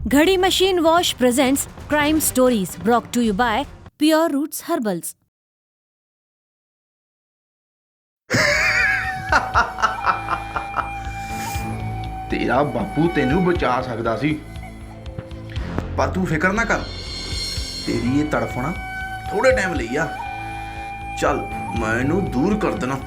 घड़ी machine wash presents crime stories brought to you by Pure Roots Herbals. तेरा बापू तेनू बचा सकदा सी, पर तू फिक्र ना कर। तेरी ये तड़फना थोड़े टाइम ਲਈ आ। चल मैं इनू दूर कर देना।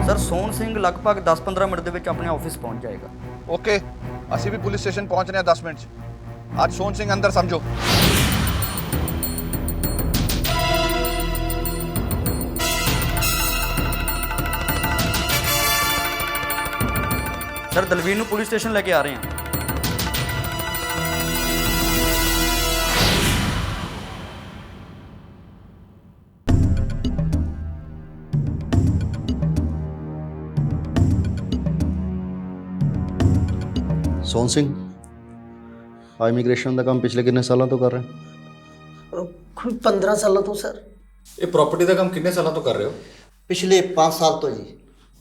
सर सोन सिंह लगभग 10-15 मिनट ਦੇ ਵਿੱਚ ਆਪਣੇ ਆਫਿਸ ਪਹੁੰਚ ਜਾਏਗਾ। ओके ਅਸੀਂ ਵੀ ਪੁਲਿਸ ਸਟੇਸ਼ਨ ਪਹੁੰਚਨੇ ਆ 10 ਮਿੰਟ 'ਚ। ਅੱਜ ਸੋਨ ਸਿੰਘ ਅੰਦਰ ਸਮਝੋ। ਸਰ ਦਲਵੀਰ ਨੂੰ ਪੁਲਿਸ ਸਟੇਸ਼ਨ ਲੈ ਕੇ ਆ ਰਹੇ ਹਾਂ। सोन सिंह आ इमीग्रेशन का काम पिछले कितने सालों तो कर रहे हैं? कोई 15 सालों तो सर। ਇਹ ਪ੍ਰਾਪਰਟੀ ਦਾ ਕੰਮ ਕਿੰਨੇ ਸਾਲਾਂ ਤੋਂ ਕਰ ਰਹੇ ਹੋ? पिछले 5 साल तो जी।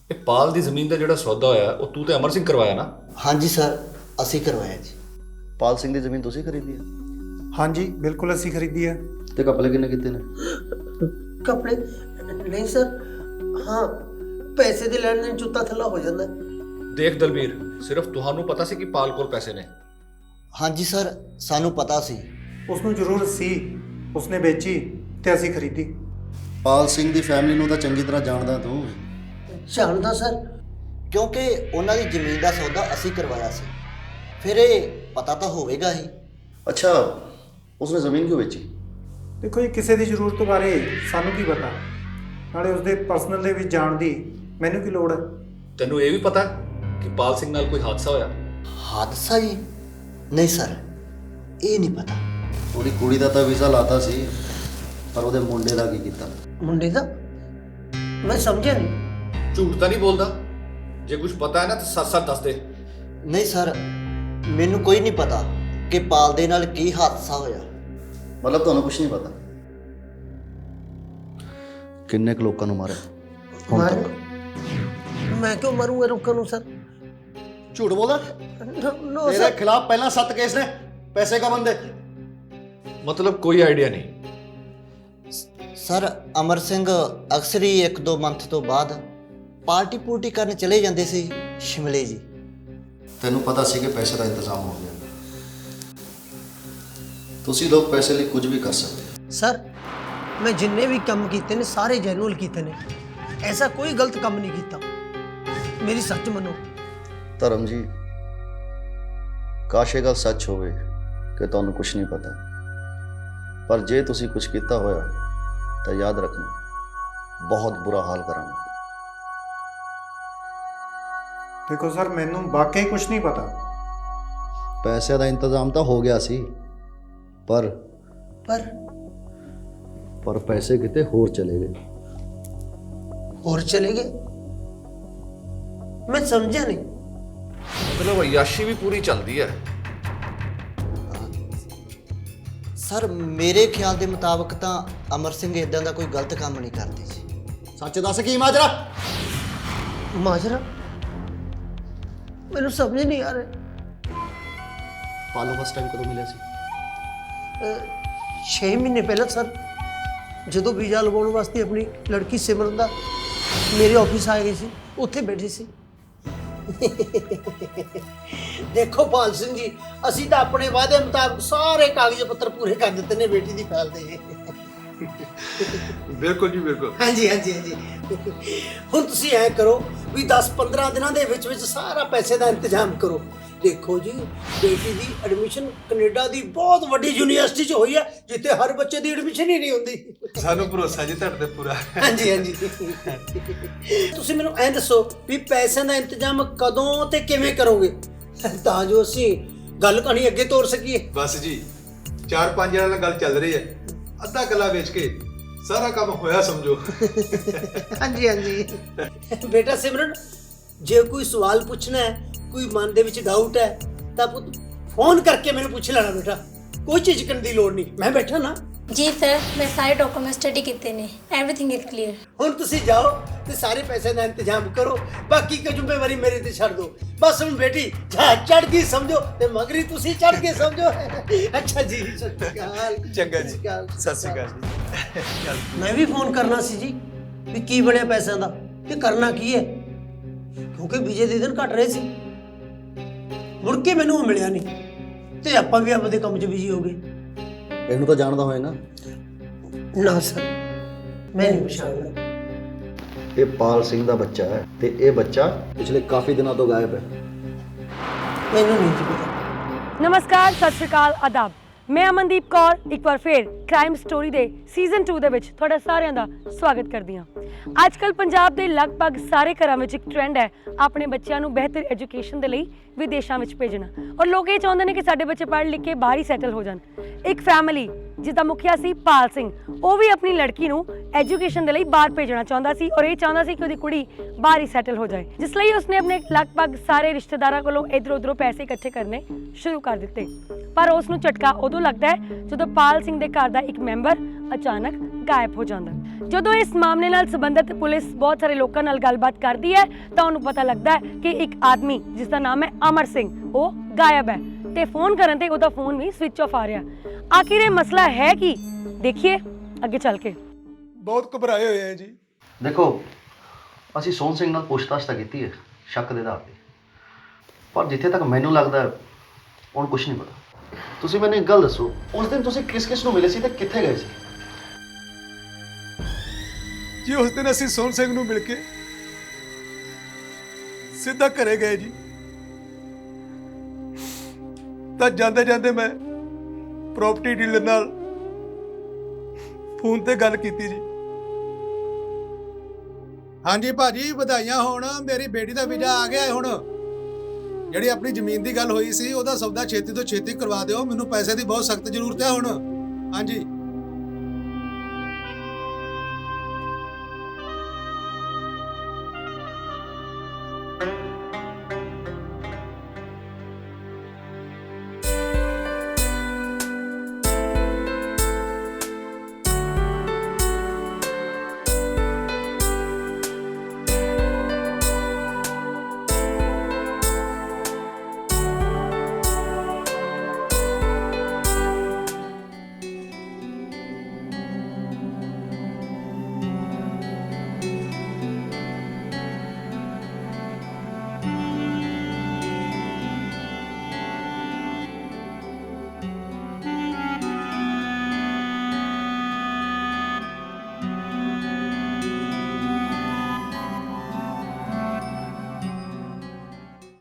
ਇਹ ਪਾਲ ਦੀ ਜ਼ਮੀਨ ਦਾ ਜਿਹੜਾ ਸੌਦਾ ਹੋਇਆ ਉਹ ਤੂੰ ਤੇ ਅਮਰ ਸਿੰਘ ਕਰਵਾਇਆ ਨਾ? हाँ जी सर, असी करवाया जी। पाल सिंह की जमीन तुसी खरीदी है? हाँ जी बिल्कुल असी खरीदी है। ते कपड़े किन्ने किते ने? कपड़े नहीं सर, हाँ पैसे दे लेन देन चुत्ता थल्ला हो जाता है। ਦੇਖ ਦਲਬੀਰ, ਸਿਰਫ ਤੁਹਾਨੂੰ ਪਤਾ ਸੀ ਕਿ ਪਾਲ ਕੋਲ ਪੈਸੇ ਨੇ। हाँ जी सर, सानू पता सी। उसनू जरूरत सी, उसने बेची ते असी खरीदी। पाल सिंह की फैमिली ਨੂੰ ਤਾਂ ਚੰਗੀ ਤਰ੍ਹਾਂ ਜਾਣਦਾ ਤੂੰ। जानदा सर, क्योंकि ਉਹਨਾਂ ਦੀ ਜ਼ਮੀਨ ਦਾ ਸੌਦਾ ਅਸੀਂ ਕਰਵਾਇਆ ਸੀ। ਫਿਰ ਇਹ ਪਤਾ ਤਾਂ ਹੋਵੇਗਾ ਹੀ। अच्छा उसने ज़मीन क्यों बेची? देखो ये किसी की जरूरत बारे सानू की पता, नाले उसके पर्सनल ਦੇ ਵਿੱਚ ਜਾਣ ਦੀ ਮੈਨੂੰ ਕੀ ਲੋੜ ਹੈ। ਤੈਨੂੰ ਇਹ ਵੀ ਪਤਾ ਕਿ ਪਾਲ ਸਿੰਘ ਨਾਲ ਕੋਈ ਹਾਦਸਾ ਹੋਇਆ? ਹਾਦਸਾ ਜੀ? ਨਹੀਂ ਸਰ, ਇਹ ਨਹੀਂ ਪਤਾ। ਉਹਦੀ ਕੁੜੀ ਦਾ ਤਾਂ ਵੀਜ਼ਾ ਲਾਤਾ ਸੀ, ਪਰ ਉਹਦੇ ਮੁੰਡੇ ਦਾ ਕੀ ਕੀਤਾ? ਮੁੰਡੇ ਦਾ ਮੈਂ ਸਮਝਿਆ ਨਹੀਂ। ਝੂਠ ਤਾਂ ਨਹੀਂ ਬੋਲਦਾ? ਜੇ ਕੁਝ ਪਤਾ ਹੈ ਨਾ ਤਾਂ ਸੱਚ-ਸੱਚ ਦੱਸ ਦੇ। ਨਹੀਂ ਸਰ, ਮੈਨੂੰ ਕੋਈ ਨਹੀਂ ਪਤਾ ਕਿ ਪਾਲ ਦੇ ਨਾਲ ਕੀ ਹਾਦਸਾ ਹੋਇਆ। मतलब ਤੁਹਾਨੂੰ ਕੁਝ ਨਹੀਂ ਪਤਾ? ਕਿੰਨੇ ਕੁ ਲੋਕਾਂ ਨੂੰ ਮਾਰਿਆ ਹੁਣ ਮਾਰਿਆ? ਤੱਕ? ਮੈਂ ਕਿਉਂ ਮਰੂੰਗਾ ਲੋਕਾਂ ਨੂੰ ਸਰ? ਝੂਠ ਬੋਲਦਾ? नो ਤੇਰੇ सर। ਖਿਲਾਫ ਪਹਿਲਾਂ 7 ਕੇਸ ਨੇ, ਪੈਸੇ ਕਾ ਬੰਦੇ। ਮਤਲਬ ਕੋਈ ਆਈਡੀਆ ਨਹੀਂ? ਸਰ ਅਮਰ ਸਿੰਘ ਅਕਸਰ ਹੀ 1-2 ਮੰਥ ਤੋਂ ਬਾਅਦ ਪਾਰਟੀ ਪੂਰਟੀ ਕਰਨ ਚਲੇ ਜਾਂਦੇ ਸੀ ਸ਼ਿਮਲੇ ਜੀ। ਤੈਨੂੰ ਪਤਾ ਸੀ ਕਿ ਪੈਸੇ ਦਾ ਇੰਤਜ਼ਾਮ ਹੋ ਗਿਆ। ਤੁਸੀਂ ਲੋਕ ਪੈਸੇ ਲਈ ਕੁਝ ਵੀ ਕਰ ਸਕਦੇ। ਸਰ ਮੈਂ ਜਿੰਨੇ ਵੀ ਕੰਮ ਕੀਤੇ ਨੇ ਸਾਰੇ ਜੈਨੂਅਲ ਕੀਤੇ ਨੇ, ਐਸਾ ਕੋਈ ਗਲਤ ਕੰਮ ਨਹੀਂ ਕੀਤਾ। ਮੇਰੀ ਸੱਚ ਮੰਨੋ। ਧਰਮ ਜੀ, ਕਾਸ਼ ਇਹ ਗੱਲ ਸੱਚ ਹੋਵੇ ਕਿ ਤੁਹਾਨੂੰ ਕੁਝ ਨਹੀਂ ਪਤਾ, ਪਰ ਜੇ ਤੁਸੀਂ ਕੁਝ ਕੀਤਾ ਹੋਇਆ ਤਾਂ ਯਾਦ ਰੱਖਣਾ ਬਹੁਤ ਬੁਰਾ ਹਾਲ ਕਰਾਂਗਾ। देखो सर मैनू वाकई कुछ नहीं पता। ਪੈਸੇ ਦਾ ਇੰਤਜ਼ਾਮ ਤਾਂ ਹੋ ਗਿਆ ਸੀ, ਪਰ ਪੈਸੇ ਕਿਤੇ ਹੋਰ ਚਲੇ ਗਏ। ਹੋਰ ਚਲੇ ਗਏ? ਮੈਂ ਸਮਝਿਆ ਨਹੀਂ। ਮਤਲਬ ਅਯਾਸ਼ੀ ਵੀ ਪੂਰੀ ਚੱਲਦੀ ਹੈ? ਸਰ ਮੇਰੇ ਖਿਆਲ ਦੇ ਮੁਤਾਬਕ ਤਾਂ ਅਮਰ ਸਿੰਘ ਇਦਾਂ ਦਾ ਕੋਈ ਗਲਤ ਕੰਮ ਨਹੀਂ ਕਰਦੇ ਜੀ। ਸੱਚ ਦੱਸ ਕੀ ਮਾਜਰਾ? ਮਾਜਰਾ ਮੈਨੂੰ ਸਮਝ ਨਹੀਂ ਆ ਰਿਹਾ। ਪਾਲੋ ਫਸਟ ਟਾਈਮ ਕਦੋਂ ਮਿਲਿਆ ਸੀ? 6 ਮਹੀਨੇ ਪਹਿਲਾਂ ਸਰ, ਜਦੋਂ ਵੀਜ਼ਾ ਲਗਾਉਣ ਵਾਸਤੇ ਆਪਣੀ ਲੜਕੀ ਸਿਮਰਨ ਦਾ ਮੇਰੇ ਆਫਿਸ ਆ ਗਈ ਸੀ, ਉੱਥੇ ਬੈਠੀ ਸੀ। ਦੇਖੋ ਪਾਲ ਸਿੰਘ ਜੀ, ਅਸੀਂ ਤਾਂ ਆਪਣੇ ਵਾਅਦੇ ਮੁਤਾਬਕ ਸਾਰੇ ਕਾਗਜ਼ ਪੱਤਰ ਪੂਰੇ ਕਰ ਦਿੱਤੇ ਨੇ ਬੇਟੀ ਦੀ ਫਾਈਲ ਦੇ। ਬਿਲਕੁਲ ਜੀ ਬਿਲਕੁਲ। ਹਾਂਜੀ ਹਾਂਜੀ ਹਾਂਜੀ। ਹੁਣ ਤੁਸੀਂ ਐ ਕਰੋ ਵੀ 10-15 ਦਿਨਾਂ ਦੇ ਵਿੱਚ ਸਾਰਾ ਪੈਸੇ ਦਾ ਇੰਤਜ਼ਾਮ ਕਰੋ। ਦੇਖੋ ਜੀ, ਬੇਟੀ ਦੀ ਐਡਮਿਸ਼ਨ ਕੈਨੇਡਾ ਦੀ ਬਹੁਤ ਵੱਡੀ ਯੂਨੀਵਰਸਿਟੀ 'ਚ ਹੋਈ ਹੈ, ਜਿੱਥੇ ਹਰ ਬੱਚੇ ਦੀ ਐਡਮਿਸ਼ਨ ਹੀ ਨਹੀਂ ਹੁੰਦੀ। ਸਾਨੂੰ ਭਰੋਸਾ ਜੀ ਤੁਹਾਡੇ ਤੇ ਪੂਰਾ। ਹਾਂਜੀ ਹਾਂਜੀ। ਤੁਸੀਂ ਮੈਨੂੰ ਐਂ ਦੱਸੋ ਵੀ ਪੈਸਿਆਂ ਦਾ ਇੰਤਜ਼ਾਮ ਕਦੋਂ ਤੇ ਕਿਵੇਂ ਕਰੋਗੇ, ਤਾਂ ਜੋ ਅਸੀਂ ਗੱਲ ਕਹਾਣੀ ਅੱਗੇ ਤੋਰ ਸਕੀਏ। ਬਸ ਜੀ 4-5 ਜਣਾਂ ਨਾਲ ਗੱਲ ਚੱਲ ਰਹੀ ਹੈ, ਅੱਧਾ ਕਿੱਲਾ ਵੇਚ ਕੇ ਸਾਰਾ ਕੰਮ ਹੋਇਆ ਸਮਝੋ। ਹਾਂਜੀ ਹਾਂਜੀ। ਬੇਟਾ ਸਿਮਰਨ, ਜੇ ਕੋਈ ਸਵਾਲ ਪੁੱਛਣਾ ਹੈ, ਕੋਈ ਮਨ ਦੇ ਵਿੱਚ ਡਾਊਟ ਹੈ, ਤਾਂ ਫੋਨ ਕਰਕੇ ਮੈਨੂੰ ਪੁੱਛ ਲੈਣਾ ਬੇਟਾ। ਕੋਈ ਝਿਜਕਣ ਦੀ ਲੋੜ ਨਹੀਂ, ਮੈਂ ਬੈਠਾ ਨਾ। जी सर, मैं सारे डॉक्यूमेंट स्टडी किए ने, एवरीथिंग इज क्लियर। ਹੁਣ ਤੁਸੀਂ ਜਾਓ ਤੇ ਸਾਰੇ ਪੈਸੇ ਦਾ ਇੰਤਜ਼ਾਮ ਕਰੋ, ਬਾਕੀ ਦੀ ਜ਼ਿੰਮੇਵਾਰੀ ਮੇਰੇ ਤੇ ਛੱਡ ਦਿਓ। ਬਸ ਹੁਣ ਬੇਟੀ ਚੜ ਗਈ ਸਮਝੋ ਤੇ ਮਗਰੀ ਤੁਸੀਂ ਚੜ ਕੇ ਸਮਝੋ। ਅੱਛਾ ਜੀ, ਸਤਿ ਸ਼੍ਰੀ ਅਕਾਲ। ਚੰਗਾ ਜੀ, ਸਤਿ ਸ਼੍ਰੀ ਅਕਾਲ ਜੀ। ਮੈਂ ਵੀ ਫੋਨ ਕਰਨਾ ਸੀ ਜੀ ਵੀ ਕੀ ਬਣਿਆ ਪੈਸਿਆਂ ਦਾ ਤੇ ਕਰਨਾ ਕੀ ਹੈ, ਕਿਉਂਕਿ ਵਿਜੇ ਦੇ ਦਿਨ ਘਟ ਰਹੇ ਸੀ। ਮੁੜ ਕੇ ਮੈਨੂੰ ਉਹ ਮਿਲਿਆ ਨਹੀਂ ਤੇ ਆਪਾਂ ਵੀ ਆਪਦੇ ਕੰਮ 'ਚ ਬਿਜ਼ੀ ਹੋ ਗਏ। ਇਹਨੂੰ ਤਾਂ ਜਾਣਦਾ ਹੋਏਗਾ। ਨਾ ਸਰ, ਮੈਂ ਨਹੀਂ ਪਛਾਣਦਾ। ਇਹ ਪਾਲ ਸਿੰਘ ਦਾ ਬੱਚਾ ਹੈ ਤੇ ਇਹ ਬੱਚਾ ਪਿਛਲੇ ਕਾਫੀ ਦਿਨਾਂ ਤੋਂ ਗਾਇਬ ਹੈ। ਮੈਨੂੰ ਨਹੀਂ ਜੀ ਪਤਾ। ਨਮਸਕਾਰ, ਸਤਿ ਸ਼੍ਰੀ ਅਕਾਲ, ਆਦਾਬ। ਮੈਂ ਅਮਨਦੀਪ ਕੌਰ ਇੱਕ ਵਾਰ ਫਿਰ ਕ੍ਰਾਈਮ ਸਟੋਰੀ ਦੇ ਸੀਜ਼ਨ 2 ਦੇ ਵਿੱਚ ਤੁਹਾਡਾ ਸਾਰਿਆਂ ਦਾ ਸਵਾਗਤ ਕਰਦੀ ਹਾਂ। ਅੱਜ ਕੱਲ੍ਹ ਪੰਜਾਬ ਦੇ ਲਗਭਗ ਸਾਰੇ ਘਰਾਂ ਵਿੱਚ ਇੱਕ ਟ੍ਰੈਂਡ ਹੈ ਆਪਣੇ ਬੱਚਿਆਂ ਨੂੰ ਬਿਹਤਰ ਐਜੂਕੇਸ਼ਨ ਦੇ ਲਈ ਵਿਦੇਸ਼ਾਂ ਵਿੱਚ ਭੇਜਣਾ, ਔਰ ਲੋਕ ਇਹ ਚਾਹੁੰਦੇ ਨੇ ਕਿ ਸਾਡੇ ਬੱਚੇ ਪੜ੍ਹ ਲਿਖ ਕੇ ਬਾਹਰ ਹੀ ਸੈਟਲ ਹੋ ਜਾਣ। ਇੱਕ ਫੈਮਿਲੀ ਜਿਸ ਦਾ ਮੁਖੀਆ ਸੀ ਪਾਲ ਸਿੰਘ, ਉਹ ਵੀ ਆਪਣੀ ਲੜਕੀ ਨੂੰ ਐਜੂਕੇਸ਼ਨ ਦੇ ਲਈ ਬਾਹਰ ਭੇਜਣਾ ਚਾਹੁੰਦਾ ਸੀ ਔਰ ਇਹ ਚਾਹੁੰਦਾ ਸੀ ਕਿ ਉਹਦੀ ਕੁੜੀ ਬਾਹਰ ਹੀ ਸੈਟਲ ਹੋ ਜਾਏ, ਜਿਸ ਲਈ ਉਸਨੇ ਆਪਣੇ ਲਗਭਗ ਸਾਰੇ ਰਿਸ਼ਤੇਦਾਰਾਂ ਕੋਲੋਂ ਇੱਧਰ ਉੱਧਰੋਂ ਪੈਸੇ ਇਕੱਠੇ ਕਰਨੇ ਸ਼ੁਰੂ ਕਰ ਦਿੱਤੇ। ਪਰ ਉਸ ਨੂੰ ਝਟਕਾ ਉਦੋਂ ਲੱਗਦਾ ਹੈ ਜਦੋਂ ਪਾਲ ਸਿੰਘ ਦੇ ਘਰ ਦਾ ਇੱਕ ਮੈਂਬਰ ਅਚਾਨਕ ਗਾਇਬ ਹੋ ਜਾਂਦਾ। ਜਦੋਂ ਇਸ ਮਾਮਲੇ ਨਾਲ ਸੰਬੰਧਿਤ ਪੁਲਿਸ ਬਹੁਤ ਸਾਰੇ ਲੋਕਾਂ ਨਾਲ ਗੱਲਬਾਤ ਕਰਦੀ ਹੈ ਤਾਂ ਉਹਨੂੰ ਪਤਾ ਲੱਗਦਾ ਹੈ ਕਿ ਇੱਕ ਆਦਮੀ ਜਿਸ ਦਾ ਨਾਮ ਹੈ ਅਮਰ ਸਿੰਘ, ਉਹ ਗਾਇਬ ਹੈ ਤੇ ਫੋਨ ਕਰਨ ਤੇ ਉਹਦਾ ਫੋਨ ਵੀ ਸਵਿਚ ਆਫ ਆ ਰਿਹਾ। ਆਖਿਰ ਇਹ ਮਸਲਾ ਹੈ ਕੀ, ਦੇਖੀਏ ਅੱਗੇ ਚੱਲ ਕੇ। ਬਹੁਤ ਘਬਰਾਏ ਹੋਏ ਆ ਜੀ। ਦੇਖੋ, ਅਸੀਂ ਸੋਹਣ ਸਿੰਘ ਨਾਲ ਪੁੱਛਤਾਛ ਤਾਂ ਕੀਤੀ ਹੈ ਸ਼ੱਕ ਦੇ ਆਧਾਰ ਤੇ, ਪਰ ਜਿੱਥੇ ਤੱਕ ਮੈਨੂੰ ਲੱਗਦਾ ਉਹਨੂੰ ਕੁਝ ਨਹੀਂ ਪਤਾ। ਤੁਸੀਂ ਮੈਨੂੰ ਇੱਕ ਗੱਲ ਦੱਸੋ, ਉਸ ਦਿਨ ਤੁਸੀਂ ਕਿਸ ਨੂੰ ਮਿਲੇ ਸੀ ਤੇ ਕਿੱਥੇ ਗਏ ਸੀ? ਜੀ ਉਸ ਦਿਨ ਅਸੀਂ ਸੋਹਣ ਸਿੰਘ ਨੂੰ ਮਿਲ ਕੇ ਸਿੱਧਾ ਘਰੇ ਗਏ ਜੀ। ਤਾਂ ਜਾਂਦੇ ਜਾਂਦੇ ਮੈਂ ਪ੍ਰਾਪਰਟੀ ਡੀਲਰ ਨਾਲ ਫੋਨ ਤੇ ਗੱਲ ਕੀਤੀ ਜੀ। ਹਾਂਜੀ ਭਾਜੀ, ਵਧਾਈਆਂ ਹੋਣ, ਮੇਰੀ ਬੇਟੀ ਦਾ ਵੀਜ਼ਾ ਆ ਗਿਆ ਹੈ। ਹੁਣ ਜਿਹੜੀ ਆਪਣੀ ਜ਼ਮੀਨ ਦੀ ਗੱਲ ਹੋਈ ਸੀ ਉਹਦਾ ਸੌਦਾ ਛੇਤੀ ਤੋਂ ਛੇਤੀ ਕਰਵਾ ਦਿਓ, ਮੈਨੂੰ ਪੈਸੇ ਦੀ ਬਹੁਤ ਸਖਤ ਜ਼ਰੂਰਤ ਹੈ ਹੁਣ। ਹਾਂਜੀ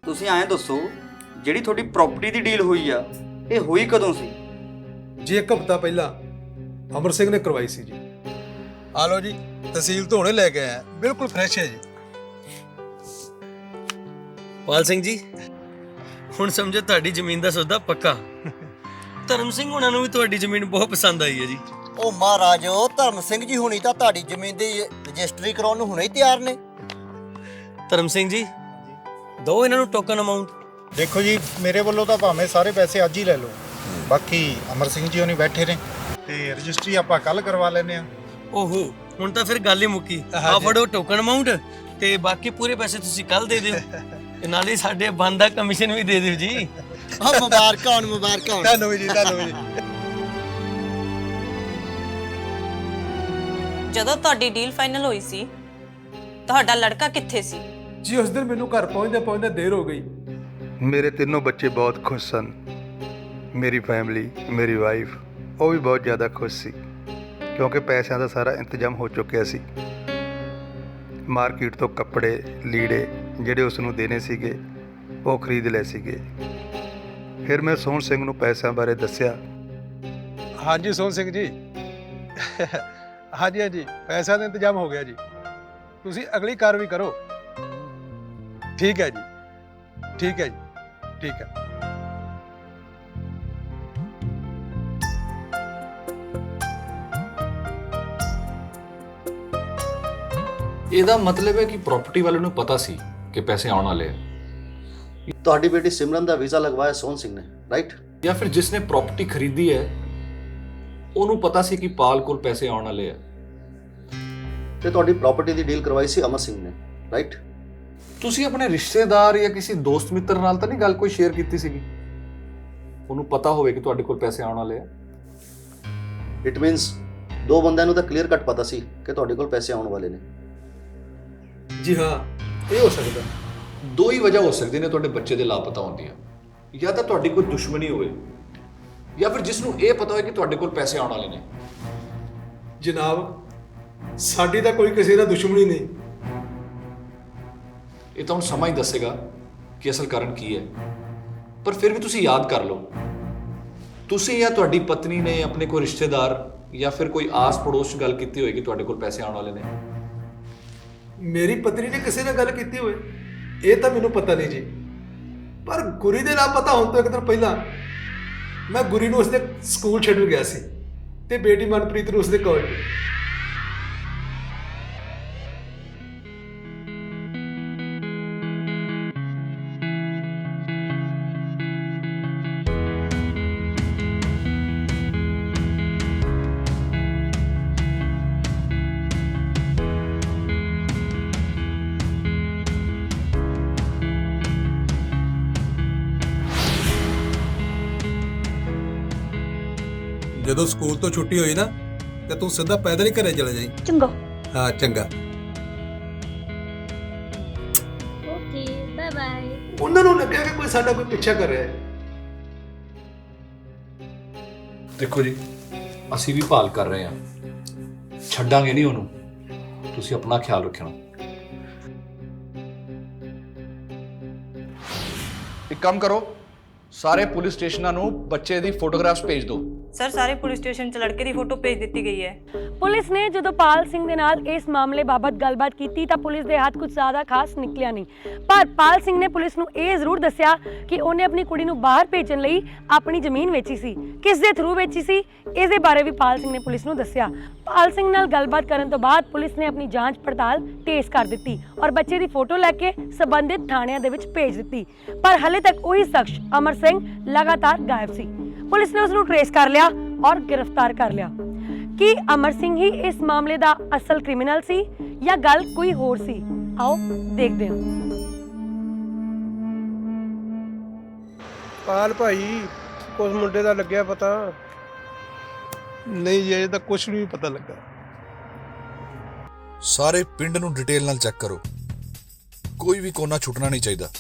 ਤੁਸੀਂ ਐਂ ਦੱਸੋ, ਜਿਹੜੀ ਤੁਹਾਡੀ ਪ੍ਰਾਪਰਟੀ ਦੀ ਡੀਲ ਹੋਈ ਆ, ਇਹ ਹੋਈ ਕਦੋਂ ਸੀ? ਜੀ 1 ਹਫ਼ਤਾ ਪਹਿਲਾਂ ਅਮਰ ਸਿੰਘ ਨੇ ਕਰਵਾਈ ਸੀ ਜੀ। ਆ ਲਓ ਜੀ, ਤਹਿਸੀਲ ਤੋਂ ਹੁਣੇ ਲੈ ਕੇ ਆਇਆ, ਬਿਲਕੁਲ ਫਰੈਸ਼ ਹੈ ਜੀ। ਪਾਲ ਸਿੰਘ ਜੀ, ਹੁਣ ਸਮਝੋ ਤੁਹਾਡੀ ਜ਼ਮੀਨ ਦਾ ਸੌਦਾ ਪੱਕਾ। ਧਰਮ ਸਿੰਘ ਹੁਣਾਂ ਨੂੰ ਵੀ ਤੁਹਾਡੀ ਜ਼ਮੀਨ ਬਹੁਤ ਪਸੰਦ ਆਈ ਹੈ ਜੀ। ਉਹ ਮਹਾਰਾਜ, ਧਰਮ ਸਿੰਘ ਜੀ ਹੁਣੀ ਤਾਂ ਤੁਹਾਡੀ ਜ਼ਮੀਨ ਦੀ ਰਜਿਸਟਰੀ ਕਰਾਉਣ ਨੂੰ ਹੁਣੇ ਹੀ ਤਿਆਰ ਨੇ। ਧਰਮ ਸਿੰਘ ਜੀ, ਦੋ ਇਹਨਾਂ ਨੂੰ ਟੋਕਨ ਅਮਾਉਂਟ। ਦੇਖੋ ਜੀ, ਮੇਰੇ ਵੱਲੋਂ ਤਾਂ ਭਾਵੇਂ ਸਾਰੇ ਪੈਸੇ ਅੱਜ ਹੀ ਲੈ ਲਓ, ਬਾਕੀ ਅਮਰ ਸਿੰਘ ਜੀ ਉਹਨੇ ਬੈਠੇ ਨੇ ਤੇ ਰਜਿਸਟਰੀ ਆਪਾਂ ਕੱਲ ਕਰਵਾ ਲੈਨੇ ਆ। ਓਹੋ, ਹੁਣ ਤਾਂ ਫਿਰ ਗੱਲ ਹੀ ਮੁੱਕੀ। ਆ ਫੜੋ ਟੋਕਨ ਅਮਾਉਂਟ ਤੇ ਬਾਕੀ ਪੂਰੇ ਪੈਸੇ ਤੁਸੀਂ ਕੱਲ ਦੇ ਦਿਓ ਤੇ ਨਾਲੇ ਸਾਡੇ ਬੰਦਾ ਕਮਿਸ਼ਨ ਵੀ ਦੇ ਦਿਓ ਜੀ। ਹਾਂ, ਮੁਬਾਰਕਾਂ ਹੋਣ, ਮੁਬਾਰਕਾਂ ਹੋਣ। ਧੰਨਵਾਦ ਜੀ, ਧੰਨਵਾਦ ਜੀ। ਜਦੋਂ ਤੁਹਾਡੀ ਡੀਲ ਫਾਈਨਲ ਹੋਈ ਸੀ, ਤੁਹਾਡਾ ਲੜਕਾ ਕਿੱਥੇ ਸੀ? ਜੀ ਉਸ ਦਿਨ ਮੈਨੂੰ ਘਰ ਪਹੁੰਚਦੇ ਦੇਰ ਹੋ ਗਈ। ਮੇਰੇ ਤਿੰਨੋਂ ਬੱਚੇ ਬਹੁਤ ਖੁਸ਼ ਸਨ। ਮੇਰੀ ਫੈਮਿਲੀ, ਮੇਰੀ ਵਾਈਫ, ਉਹ ਵੀ ਬਹੁਤ ਜ਼ਿਆਦਾ ਖੁਸ਼ ਸੀ ਕਿਉਂਕਿ ਪੈਸਿਆਂ ਦਾ ਸਾਰਾ ਇੰਤਜ਼ਾਮ ਹੋ ਚੁੱਕਿਆ ਸੀ। ਮਾਰਕੀਟ ਤੋਂ ਕੱਪੜੇ ਲੀੜੇ ਜਿਹੜੇ ਉਸ ਨੂੰ ਦੇਣੇ ਸੀਗੇ ਉਹ ਖਰੀਦ ਲਏ ਸੀਗੇ। ਫਿਰ ਮੈਂ ਸੋਹਣ ਸਿੰਘ ਨੂੰ ਪੈਸਿਆਂ ਬਾਰੇ ਦੱਸਿਆ। ਹਾਂਜੀ ਸੋਹਣ ਸਿੰਘ ਜੀ, ਹਾਂਜੀ ਹਾਂਜੀ, ਪੈਸਿਆਂ ਦਾ ਇੰਤਜ਼ਾਮ ਹੋ ਗਿਆ ਜੀ, ਤੁਸੀਂ ਅਗਲੀ ਕਾਰਵਾਈ ਕਰੋ। ਠੀਕ ਹੈ ਜੀ, ਠੀਕ ਹੈ ਜੀ, ਠੀਕ ਹੈ। ਇਹਦਾ ਮਤਲਬ ਹੈ ਕਿ ਪ੍ਰਾਪਰਟੀ ਵਾਲੇ ਨੂੰ ਪਤਾ ਸੀ ਕਿ ਪੈਸੇ ਆਉਣ ਵਾਲੇ ਆ। ਤੁਹਾਡੀ ਬੇਟੀ ਸਿਮਰਨ ਦਾ ਵੀਜ਼ਾ ਲਗਵਾਇਆ ਸੋਹਣ ਸਿੰਘ ਨੇ, ਰਾਈਟ? ਜਾਂ ਫਿਰ ਜਿਸਨੇ ਪ੍ਰਾਪਰਟੀ ਖਰੀਦੀ ਹੈ ਉਹਨੂੰ ਪਤਾ ਸੀ ਕਿ ਪਾਲ ਕੋਲ ਪੈਸੇ ਆਉਣ ਵਾਲੇ ਆ। ਤੇ ਤੁਹਾਡੀ ਪ੍ਰਾਪਰਟੀ ਦੀ ਡੀਲ ਕਰਵਾਈ ਸੀ ਅਮਰ ਸਿੰਘ ਨੇ, ਰਾਈਟ? ਤੁਸੀਂ ਆਪਣੇ ਰਿਸ਼ਤੇਦਾਰ ਜਾਂ ਕਿਸੇ ਦੋਸਤ ਮਿੱਤਰ ਨਾਲ ਤਾਂ ਨਹੀਂ ਗੱਲ ਕੋਈ ਸ਼ੇਅਰ ਕੀਤੀ ਸੀਗੀ? ਉਹਨੂੰ ਪਤਾ ਹੋਵੇ ਕਿ ਤੁਹਾਡੇ ਕੋਲ ਪੈਸੇ ਆਉਣ ਵਾਲੇ ਆ। ਇਟ ਮੀਨਸ ਦੋ ਬੰਦਿਆਂ ਨੂੰ ਤਾਂ ਕਲੀਅਰ ਕੱਟ ਪਤਾ ਸੀ ਕਿ ਤੁਹਾਡੇ ਕੋਲ ਪੈਸੇ ਆਉਣ ਵਾਲੇ ਨੇ। ਜੀ ਹਾਂ, ਇਹ ਹੋ ਸਕਦਾ। ਦੋ ਹੀ ਵਜ੍ਹਾ ਹੋ ਸਕਦੀ ਨੇ ਤੁਹਾਡੇ ਬੱਚੇ ਦੇ ਲਾਪਤਾ ਹੋਣ ਦੀਆਂ। ਜਾਂ ਤਾਂ ਤੁਹਾਡੀ ਕੋਈ ਦੁਸ਼ਮਣੀ ਹੋਵੇ, ਜਾਂ ਫਿਰ ਜਿਸ ਨੂੰ ਇਹ ਪਤਾ ਹੋਵੇ ਕਿ ਤੁਹਾਡੇ ਕੋਲ ਪੈਸੇ ਆਉਣ ਵਾਲੇ ਨੇ। ਜਨਾਬ, ਸਾਡੀ ਤਾਂ ਕੋਈ ਕਿਸੇ ਨਾਲ ਦੁਸ਼ਮਣੀ ਨਹੀਂ। ਇਹ ਤਾਂ ਹੁਣ ਸਮਾਂ ਹੀ ਦੱਸੇਗਾ ਕਿ ਅਸਲ ਕਾਰਨ ਕੀ ਹੈ। ਪਰ ਫਿਰ ਵੀ ਤੁਸੀਂ ਯਾਦ ਕਰ ਲਓ, ਤੁਸੀਂ ਜਾਂ ਤੁਹਾਡੀ ਪਤਨੀ ਨੇ ਆਪਣੇ ਕੋਈ ਰਿਸ਼ਤੇਦਾਰ ਜਾਂ ਫਿਰ ਕੋਈ ਆਸ ਪੜੋਸ 'ਚ ਗੱਲ ਕੀਤੀ ਹੋਏਗੀ ਤੁਹਾਡੇ ਕੋਲ ਪੈਸੇ ਆਉਣ ਵਾਲੇ ਨੇ। ਮੇਰੀ ਪਤਨੀ ਨੇ ਕਿਸੇ ਨਾਲ ਗੱਲ ਕੀਤੀ ਹੋਵੇ ਇਹ ਤਾਂ ਮੈਨੂੰ ਪਤਾ ਨਹੀਂ ਜੀ, ਪਰ ਗੁਰੀ ਦੇ ਨਾਲ ਪਤਾ ਹੋਣ ਤੋਂ ਇੱਕ ਦਿਨ ਪਹਿਲਾਂ ਮੈਂ ਗੁਰੀ ਨੂੰ ਉਸਦੇ ਸਕੂਲ ਛੱਡਣ ਗਿਆ ਸੀ ਤੇ ਬੇਟੀ ਮਨਪ੍ਰੀਤ ਨੂੰ ਉਸਦੇ ਕਾਲਜ। ਜਦੋਂ ਸਕੂਲ ਤੋਂ ਛੁੱਟੀ ਹੋਈ ਨਾ ਤੇ ਤੂੰ ਸਿੱਧਾ ਪੈਦਲ ਹੀ ਘਰੇ ਚਲੇ ਜਾਈਂ। ਚੰਗਾ। ਹਾਂ ਚੰਗਾ। Okay bye bye. ਉਹਨਾਂ ਨੂੰ ਲੱਗਿਆ ਕਿ ਕੋਈ ਸਾਡਾ ਕੋਈ ਪਿੱਛਾ ਕਰ ਰਿਹਾ ਹੈ। ਦੇਖੋ ਜੀ, ਅਸੀਂ ਵੀ ਭਾਲ ਕਰ ਰਹੇ ਹਾਂ, ਛੱਡਾਂਗੇ ਨਹੀਂ ਉਹਨੂੰ। ਤੁਸੀਂ ਆਪਣਾ ਖਿਆਲ ਰੱਖਣਾ। ਇੱਕ ਕੰਮ ਕਰੋ, ਸਾਰੇ ਪੁਲਿਸ ਸਟੇਸ਼ਨਾਂ ਨੂੰ ਬੱਚੇ ਦੀ ਫੋਟੋਗ੍ਰਾਫਸ ਭੇਜ ਦਿਓ। ਸਰ ਸਾਰੇ ਪੁਲਿਸ ਸਟੇਸ਼ਨ 'ਚ ਲੜਕੇ ਦੀ ਫੋਟੋ ਭੇਜ ਦਿੱਤੀ ਗਈ ਹੈ। ਪੁਲਿਸ ਨੇ ਜਦੋਂ ਪਾਲ ਸਿੰਘ ਦੇ ਨਾਲ ਇਸ ਮਾਮਲੇ ਬਾਬਤ ਗੱਲਬਾਤ ਕੀਤੀ ਤਾਂ ਪੁਲਿਸ ਦੇ ਹੱਥ ਕੁਝ ਜ਼ਿਆਦਾ ਖਾਸ ਨਿਕਲਿਆ ਨਹੀਂ। ਪਰ ਪਾਲ ਸਿੰਘ ਨੇ ਪੁਲਿਸ ਨੂੰ ਇਹ ਜ਼ਰੂਰ ਦੱਸਿਆ ਕਿ ਉਹਨੇ ਆਪਣੀ ਕੁੜੀ ਨੂੰ ਬਾਹਰ ਭੇਜਣ ਲਈ ਆਪਣੀ ਜ਼ਮੀਨ ਵੇਚੀ ਸੀ। ਕਿਸ ਦੇ ਥਰੂ ਵੇਚੀ ਸੀ, ਇਸ ਦੇ ਬਾਰੇ ਵੀ ਪਾਲ ਸਿੰਘ ਨੇ ਪੁਲਿਸ ਨੂੰ ਦੱਸਿਆ। ਪਾਲ ਸਿੰਘ ਨਾਲ ਗੱਲਬਾਤ ਕਰਨ ਤੋਂ ਬਾਅਦ ਪੁਲਿਸ ਨੇ ਆਪਣੀ ਜਾਂਚ ਪੜਤਾਲ ਤੇਜ਼ ਕਰ ਦਿੱਤੀ ਔਰ ਬੱਚੇ ਦੀ ਫੋਟੋ ਲੈ ਕੇ ਸੰਬੰਧਿਤ ਥਾਣਿਆਂ ਦੇ ਵਿੱਚ ਭੇਜ ਦਿੱਤੀ। ਪਰ ਹਾਲੇ ਤੱਕ ਉਹੀ ਸ਼ਖਸ ਅਮਰ ਸਿੰਘ ਲਗਾਤਾਰ ਗਾਇਬ ਸੀ। ਪੁਲਿਸ ਨੇ ਉਸ ਨੂੰ ਟ੍ਰੇਸ ਕਰ ਲਿਆ ਔਰ ਗ੍ਰਿਫਤਾਰ ਕਰ ਲਿਆ। ਕੀ ਅਮਰ ਸਿੰਘ ਹੀ ਇਸ ਮਾਮਲੇ ਦਾ ਅਸਲ ਕ੍ਰਿਮੀਨਲ ਸੀ ਜਾਂ ਗੱਲ ਕੋਈ ਹੋਰ ਸੀ? ਆਓ ਦੇਖਦੇ ਹਾਂ। ਪਾਲ ਭਾਈ, ਉਸ ਮੁੰਡੇ ਦਾ ਲੱਗਿਆ ਪਤਾ? ਨਹੀਂ ਜੀ, ਅਜੇ ਤੱਕ ਕੁਝ ਵੀ ਪਤਾ ਲੱਗਾ। ਸਾਰੇ ਪਿੰਡ ਨੂੰ ਡਿਟੇਲ ਨਾਲ ਚੈੱਕ ਕਰੋ, ਕੋਈ ਵੀ ਕੋਨਾ ਛੁੱਟਣਾ ਨਹੀਂ ਚਾਹੀਦਾ।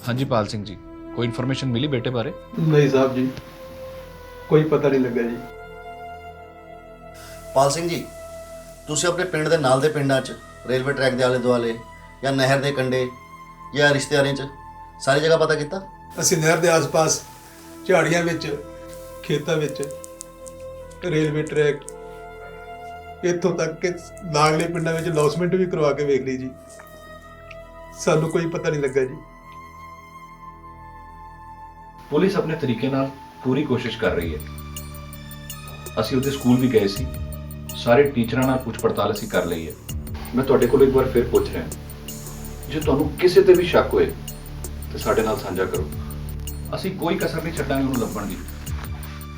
ਹਾਂਜੀ ਪਾਲ ਸਿੰਘ ਜੀ, ਕੋਈ ਇਨਫੋਰਮੇਸ਼ਨ ਮਿਲੀ ਬੇਟੇ ਬਾਰੇ? ਨਹੀਂ ਸਾਹਿਬ ਜੀ, ਕੋਈ ਪਤਾ ਨਹੀਂ ਲੱਗਾ ਜੀ। ਪਾਲ ਸਿੰਘ ਜੀ, ਤੁਸੀਂ ਆਪਣੇ ਪਿੰਡ ਦੇ ਨਾਲ ਦੇ ਪਿੰਡਾਂ 'ਚ, ਰੇਲਵੇ ਟਰੈਕ ਦੇ ਆਲੇ ਦੁਆਲੇ ਜਾਂ ਨਹਿਰ ਦੇ ਕੰਢੇ ਜਾਂ ਰਿਸ਼ਤੇਦਾਰਾਂ 'ਚ ਸਾਰੀ ਜਗ੍ਹਾ ਪਤਾ ਕੀਤਾ? ਅਸੀਂ ਨਹਿਰ ਦੇ ਆਸ-ਪਾਸ, ਝਾੜੀਆਂ ਵਿੱਚ, ਖੇਤਾਂ ਵਿੱਚ, ਰੇਲਵੇ ਟਰੈਕ, ਇੱਥੋਂ ਤੱਕ ਕਿ ਲਾਗਲੇ ਪਿੰਡਾਂ ਵਿੱਚ ਲੌਸਮੈਂਟ ਵੀ ਕਰਵਾ ਕੇ ਵੇਖ ਲਈ ਜੀ। ਸਾਨੂੰ ਕੋਈ ਪਤਾ ਨਹੀਂ ਲੱਗਾ ਜੀ। ਪੁਲਿਸ ਆਪਣੇ ਤਰੀਕੇ ਨਾਲ ਪੂਰੀ ਕੋਸ਼ਿਸ਼ ਕਰ ਰਹੀ ਹੈ। ਅਸੀਂ ਉਹਦੇ ਸਕੂਲ ਵੀ ਗਏ ਸੀ, ਸਾਰੇ ਟੀਚਰਾਂ ਨਾਲ ਪੁੱਛ ਪੜਤਾਲ ਅਸੀਂ ਕਰ ਲਈ ਹੈ। ਮੈਂ ਤੁਹਾਡੇ ਕੋਲ ਇੱਕ ਵਾਰ ਫਿਰ ਪੁੱਛ ਰਿਹਾ, ਜੇ ਤੁਹਾਨੂੰ ਕਿਸੇ ਤੇ ਵੀ ਸ਼ੱਕ ਹੋਏ ਤਾਂ ਸਾਡੇ ਨਾਲ ਸਾਂਝਾ ਕਰੋ। ਅਸੀਂ ਕੋਈ ਕਸਰ ਨਹੀਂ ਛੱਡਾਂਗੇ ਉਹਨੂੰ ਲੱਭਣ ਦੀ,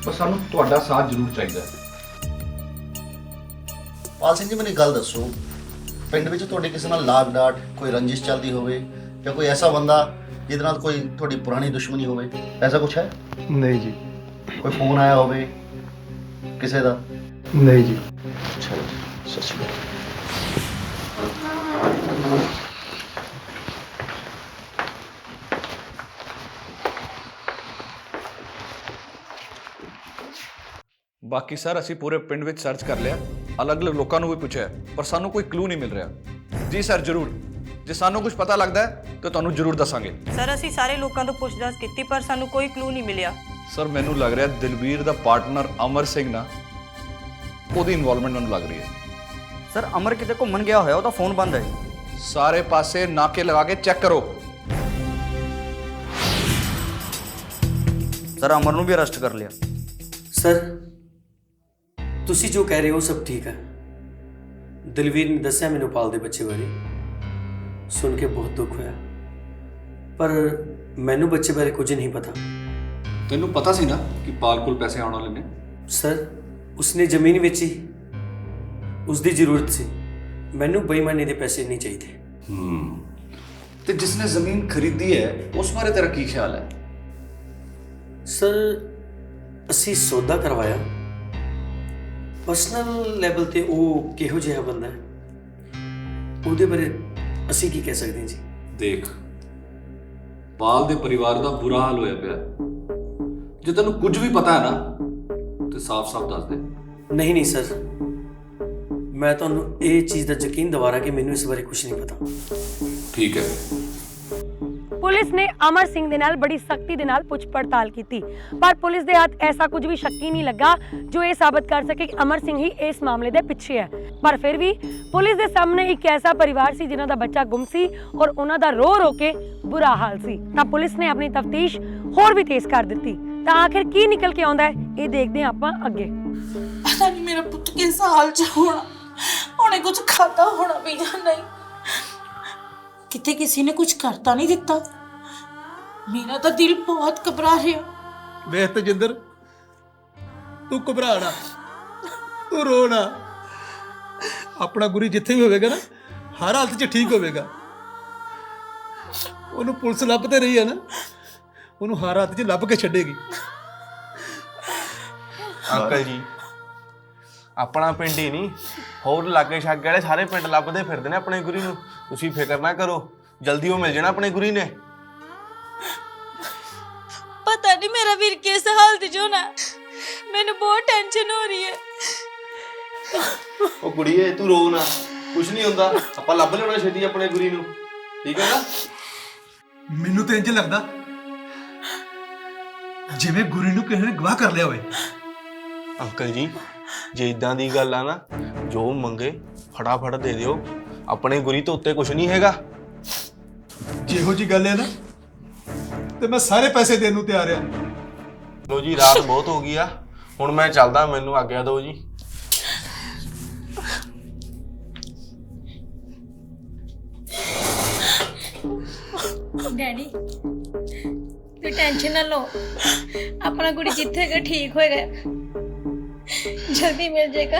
ਪਰ ਸਾਨੂੰ ਤੁਹਾਡਾ ਸਾਥ ਜ਼ਰੂਰ ਚਾਹੀਦਾ ਹੈ। ਪਾਲ ਸਿੰਘ ਜੀ, ਮੈਨੂੰ ਇੱਕ ਗੱਲ ਦੱਸੋ, ਪਿੰਡ ਵਿੱਚ ਤੁਹਾਡੇ ਕਿਸੇ ਨਾਲ ਲਾਗ ਡਾਟ, ਕੋਈ ਰੰਜਿਸ਼ ਚੱਲਦੀ ਹੋਵੇ ਜਾਂ ਕੋਈ ਐਸਾ ਬੰਦਾ ਜਿਹਦੇ ਨਾਲ ਕੋਈ ਤੁਹਾਡੀ ਪੁਰਾਣੀ ਦੁਸ਼ਮਣੀ ਹੋਵੇ, ਐਸਾ ਕੁਝ ਹੈ? ਨਹੀਂ ਜੀ। ਕੋਈ ਫੋਨ ਆਇਆ ਹੋਵੇ ਕਿਸੇ ਦਾ? ਨਹੀਂ ਜੀ। ਅੱਛਾ ਜੀ, ਸਤਿ ਸ਼੍ਰੀ ਅਕਾਲ। ਬਾਕੀ ਸਰ ਅਸੀਂ ਪੂਰੇ ਪਿੰਡ ਵਿੱਚ ਸਰਚ ਕਰ ਲਿਆ, ਅਲੱਗ-ਅਲੱਗ ਲੋਕਾਂ ਨੂੰ ਵੀ ਪੁੱਛਿਆ, ਪਰ ਸਾਨੂੰ ਕੋਈ ਕਲੂ ਨਹੀਂ ਮਿਲ ਰਿਹਾ। ਜੀ ਸਰ, ਜ਼ਰੂਰ, ਜੇ ਸਾਨੂੰ ਕੁਝ ਪਤਾ ਲੱਗਦਾ ਹੈ ਤਾਂ ਤੁਹਾਨੂੰ ਜ਼ਰੂਰ ਦੱਸਾਂਗੇ। ਸਰ ਅਸੀਂ ਸਾਰੇ ਲੋਕਾਂ ਤੋਂ ਪੁੱਛਦਾਸ ਕੀਤੀ ਪਰ ਸਾਨੂੰ ਕੋਈ ਕਲੂ ਨਹੀਂ ਮਿਲਿਆ। ਸਰ ਮੈਨੂੰ ਲੱਗ ਰਿਹਾ ਦਿਲਵੀਰ ਦਾ ਪਾਰਟਨਰ ਅਮਰ ਸਿੰਘ ਨਾ, ਉਹਦੀ ਇਨਵੋਲਵਮੈਂਟ ਮੈਨੂੰ ਲੱਗ ਰਹੀ ਹੈ। ਸਰ ਅਮਰ ਕਿਤੇ ਘੁੰਮਣ ਗਿਆ ਹੋਇਆ, ਉਹਦਾ ਫੋਨ ਬੰਦ ਹੈ। ਸਾਰੇ ਪਾਸੇ ਨਾਕੇ ਲਗਾ ਕੇ ਚੈੱਕ ਕਰੋ। ਸਰ ਅਮਰ ਨੂੰ ਵੀ ਅਰੈਸਟ ਕਰ ਲਿਆ। ਸਰ ਤੁਸੀਂ ਜੋ ਕਹਿ ਰਹੇ ਹੋ ਸਭ ਠੀਕ ਹੈ। ਦਲਵੀਰ ਨੇ ਦੱਸਿਆ ਮੈਨੂੰ ਪਾਲ ਦੇ ਬੱਚੇ ਬਾਰੇ, ਸੁਣ ਕੇ ਬਹੁਤ ਦੁੱਖ ਹੋਇਆ, ਪਰ ਮੈਨੂੰ ਬੱਚੇ ਬਾਰੇ ਕੁਝ ਨਹੀਂ ਪਤਾ। ਤੈਨੂੰ ਪਤਾ ਸੀ ਨਾ ਕਿ ਪਾਲ ਕੋਲ ਪੈਸੇ ਆਉਣ ਵਾਲੇ ਨੇ? ਸਰ ਉਸਨੇ ਜ਼ਮੀਨ ਵੇਚੀ, ਉਸਦੀ ਜ਼ਰੂਰਤ ਸੀ, ਮੈਨੂੰ ਬੇਈਮਾਨੀ ਦੇ ਪੈਸੇ ਨਹੀਂ ਚਾਹੀਦੇ। ਤੇ ਜਿਸਨੇ ਜ਼ਮੀਨ ਖਰੀਦੀ ਹੈ ਉਸ ਬਾਰੇ ਤੇਰਾ ਕੀ ਖਿਆਲ ਹੈ? ਸਰ ਅਸੀਂ ਸੌਦਾ ਕਰਵਾਇਆ, ਪਰਸਨਲ ਲੈਵਲ ਤੇ ਉਹ ਕਿਹੋ ਜਿਹਾ ਬੰਦਾ ਹੈ ਉਹਦੇ ਬਾਰੇ ਅਸੀਂ ਕੀ ਕਹਿ ਸਕਦੇ ਹਾਂ ਜੀ। ਦੇਖ, ਪਾਲ ਦੇ ਪਰਿਵਾਰ ਦਾ ਬੁਰਾ ਹਾਲ ਹੋਇਆ ਪਿਆ। ਜੇ ਤੈਨੂੰ ਕੁਝ ਵੀ ਪਤਾ ਹੈ ਨਾ ਤੇ ਸਾਫ਼-ਸਾਫ਼ ਦੱਸ ਦੇ। ਨਹੀਂ ਸਰ, ਮੈਂ ਤੁਹਾਨੂੰ ਇਹ ਚੀਜ਼ ਦਾ ਯਕੀਨ ਦਿਵਾ ਰਿਹਾ ਕਿ ਮੈਨੂੰ ਇਸ ਬਾਰੇ ਕੁਝ ਨਹੀਂ ਪਤਾ। ਠੀਕ ਹੈ। ਪੁਲਿਸ ਨੇ ਅਮਰ ਸਿੰਘ ਦੇ ਨਾਲ ਬੜੀ ਸਖਤੀ ਦੇ ਨਾਲ ਪੁੱਛ ਪੜਤਾਲ ਕੀਤੀ, ਪਰ ਪੁਲਿਸ ਦੇ ਹੱਥ ਐਸਾ ਕੁਝ ਵੀ ਸ਼ੱਕੀ ਨਹੀਂ ਲੱਗਾ ਜੋ ਇਹ ਸਾਬਤ ਕਰ ਸਕੇ ਕਿ ਅਮਰ ਸਿੰਘ ਹੀ ਇਸ ਮਾਮਲੇ ਦੇ ਪਿੱਛੇ ਹੈ। ਪਰ ਫਿਰ ਵੀ ਪੁਲਿਸ ਦੇ ਸਾਹਮਣੇ ਇੱਕ ਐਸਾ ਪਰਿਵਾਰ ਸੀ ਜਿਨ੍ਹਾਂ ਦਾ ਬੱਚਾ ਗੁੰਮ ਸੀ ਔਰ ਉਹਨਾਂ ਦਾ ਰੋ ਕੇ ਬੁਰਾ ਹਾਲ ਸੀ। ਤਾਂ ਪੁਲਿਸ ਨੇ ਆਪਣੀ ਤਫਤੀਸ਼ ਹੋਰ ਵੀ ਤੇਜ਼ ਕਰ ਦਿੱਤੀ। ਤਾਂ ਆਖਿਰ ਕੀ ਨਿਕਲ ਕੇ ਆਉਂਦਾ ਹੈ ਇਹ ਦੇਖਦੇ ਹਾਂ ਆਪਾਂ ਅੱਗੇ। ਪਤਾ ਨਹੀਂ ਮੇਰਾ ਪੁੱਤ ਕਿਸ ਹਾਲ 'ਚ ਹੋਣਾ, ਉਹਨੇ ਕੁਝ ਖਾਧਾ ਹੋਣਾ ਵੀ ਜਾਂ ਨਹੀਂ, ਕਿਤੇ ਕਿਸੇ ਨੇ ਕੁਝ ਕਰਤਾ ਨਹੀਂ ਦਿੱਤਾ। ਮੇਰਾ ਤਾਂ ਦਿਲ ਬਹੁਤ ਘਬਰਾ ਰਿਹਾ। ਵੇਖ ਤਜਿੰਦਰ, ਤੂੰ ਘਬਰਾ ਨਾ, ਤੂੰ ਰੋ ਨਾ। ਆਪਣਾ ਗੁਰੀ ਜਿੱਥੇ ਵੀ ਹੋਵੇਗਾ ਨਾ, ਹਰ ਹਾਲਤ 'ਚ ਠੀਕ ਹੋਵੇਗਾ। ਉਹਨੂੰ ਪੁਲਿਸ ਲੱਭਦੇ ਰਹੀ ਹੈ ਨਾ, ਉਹਨੂੰ ਹਰ ਹਾਲਤ 'ਚ ਲੱਭ ਕੇ ਛੱਡੇਗੀ। ਅੰਕਲ ਜੀ, ਆਪਣਾ ਪਿੰਡ ਹੀ ਨਹੀਂ, ਹੋਰ ਲਾਗੇ ਛਾਗੇ ਵਾਲੇ ਸਾਰੇ ਪਿੰਡ ਲੱਭਦੇ ਫਿਰਦੇ ਨੇ ਆਪਣੇ ਗੁਰੀ ਨੂੰ। ਤੁਸੀਂ ਫਿਕਰ ਨਾ ਕਰੋ, ਜਲਦੀ ਉਹ ਮਿਲ ਜਾਣਾ ਆਪਣੇ ਗੁਰੀ ਨੇ। ਪਤਾ ਨਹੀਂ ਮੇਰਾ ਵੀਰ ਕਿਸ ਹਾਲਤ 'ਚ ਹੋਣਾ, ਮੈਨੂੰ ਬਹੁਤ ਟੈਨਸ਼ਨ ਹੋ ਰਹੀ ਹੈ। ਉਹ ਕੁੜੀਏ ਤੂੰ ਰੋ ਨਾ, ਕੁਛ ਨਹੀਂ ਹੁੰਦਾ, ਆਪਾਂ ਲੱਭ ਲੈਣਾ ਛੇਤੀ ਆਪਣੇ ਗੁਰੀ ਨੂੰ, ਠੀਕ ਹੈ ਨਾ? ਮੈਨੂੰ ਤਾਂ ਇੰਜ ਲੱਗਦਾ ਜਿਵੇਂ ਗੁਰੀ ਨੂੰ ਕਿਸੇ ਨੇ ਗਵਾਹ ਕਰ ਲਿਆ ਹੋਵੇ। ਅੰਕਲ ਜੀ, ਜੇ ਇਦਾਂ ਦੀ ਗੱਲ ਆ ਨਾ, ਜੋ ਮੰਗੇ ਫਟਾਫਟ ਦੇ ਦਿਓ, ਆਪਣੇ ਗੁਰੀ ਤੋਂ ਉੱਤੇ ਕੁਛ ਨਹੀਂ ਹੈਗਾ। ਜਿਹੋ ਜੀ ਗੱਲ ਹੈ ਨਾ, ਤੇ ਮੈਂ ਸਾਰੇ ਪੈਸੇ ਦੇਣ ਨੂੰ ਤਿਆਰ ਆ। ਲੋ ਜੀ, ਰਾਤ ਬਹੁਤ ਹੋ ਗਈ ਆ, ਹੁਣ ਮੈਂ ਚੱਲਦਾ, ਮੈਨੂੰ ਆਗਿਆ ਦਿਓ ਜੀ। ਡੈਡੀ ਤੁਸੀਂ ਟੈਨਸ਼ਨ ਨਾ ਲਓ, ਆਪਣਾ ਕੁੜੀ ਜਿੱਥੇ ਹੈਗਾ ਠੀਕ ਹੋਏਗਾ, ਜਲਦੀ ਮਿਲ ਜਾਏਗਾ।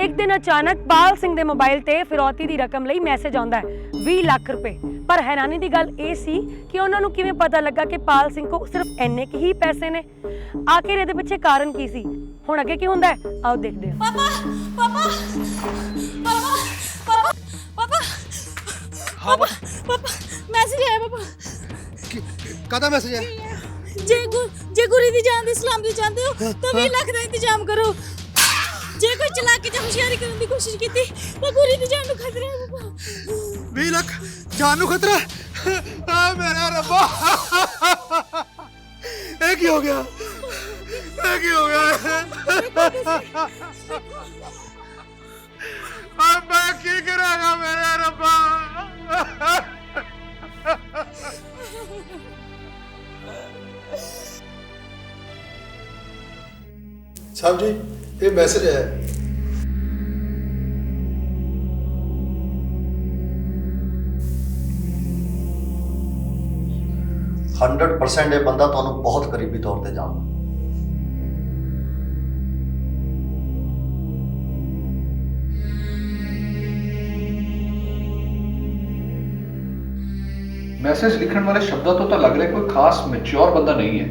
ਇੱਕ ਦਿਨ ਅਚਾਨਕ ਪਾਲ ਸਿੰਘ ਦੇ ਮੋਬਾਈਲ ਤੇ ਫਿਰੌਤੀ ਦੀ ਰਕਮ ਲਈ ਮੈਸੇਜ ਆਉਂਦਾ ਹੈ 20 ਲੱਖ ਰੁਪਏ। ਪਰ ਹੈਰਾਨੀ ਦੀ ਗੱਲ ਇਹ ਸੀ ਕਿ ਉਹਨਾਂ ਨੂੰ ਕਿਵੇਂ ਪਤਾ ਲੱਗਾ ਕਿ ਪਾਲ ਸਿੰਘ ਕੋਲ ਸਿਰਫ ਇੰਨੇ ਹੀ ਪੈਸੇ ਨੇ। ਆਖਿਰ ਇਹਦੇ ਪਿੱਛੇ ਕਾਰਨ ਕੀ ਸੀ? ਹੁਣ ਅੱਗੇ ਕੀ ਹੁੰਦਾ ਹੈ ਆਓ ਦੇਖਦੇ ਹਾਂ। ਪਾਪਾ ਪਾਪਾ ਪਾਪਾ ਪਾਪਾ ਪਾਪਾ हाँ ਪਾਪਾ ਮੈਸੇਜ ਆਇਆ ਪਾਪਾ। ਕਾਹਦਾ ਮੈਸੇਜ ਹੈ? ਜੇ ਗੁਰੀ ਦੀ ਜਾਨ ਦੀ ਸਲਾਮਤੀ ਚਾਹੁੰਦੇ ਹੋ ਤਾਂ 20 ਲੱਖ ਦਾ ਇੰਤਜ਼ਾਮ ਕਰੋ। ਜੇ ਕੋਈ ਚਲਾਕੀ ਜਾਂ ਹੁਸ਼ਿਆਰੀ ਕਰਨ ਦੀ ਕੋਸ਼ਿਸ਼ ਕੀਤੀ ਤਾਂ ਗੁਰੀ ਦੀ ਜਾਨ ਨੂੰ ਖਤਰਾ ਹੈ ਪਾਪਾ। 20 ਲੱਖ ਜਾਨ ਨੂੰ ਖਤਰਾ? ਆ ਮੇਰਾ ਰੱਬਾ, ਇਹ ਕੀ ਹੋ ਗਿਆ? ਇਹ ਕੀ ਹੋ ਗਿਆ? ਆ ਮੈਂ ਕੀ ਕਰਾਂਗਾ ਮੇਰਾ ਰੱਬਾ? ਸਾਹਿਬ ਜੀ, ਇਹ ਮੈਸੇਜ ਹੈ। 100% ਇਹ ਬੰਦਾ ਤੁਹਾਨੂੰ ਬਹੁਤ ਕਰੀਬੀ ਤੌਰ ਤੇ ਜਾਣਦਾ। ਮੈਸੇਜ ਲਿਖਣ ਵਾਲੇ ਸ਼ਬਦਾਂ ਤੋਂ ਤਾਂ ਲੱਗ ਰਿਹਾ ਕੋਈ ਖਾਸ ਮੈਚੁਰ ਬੰਦਾ ਨਹੀਂ ਹੈ।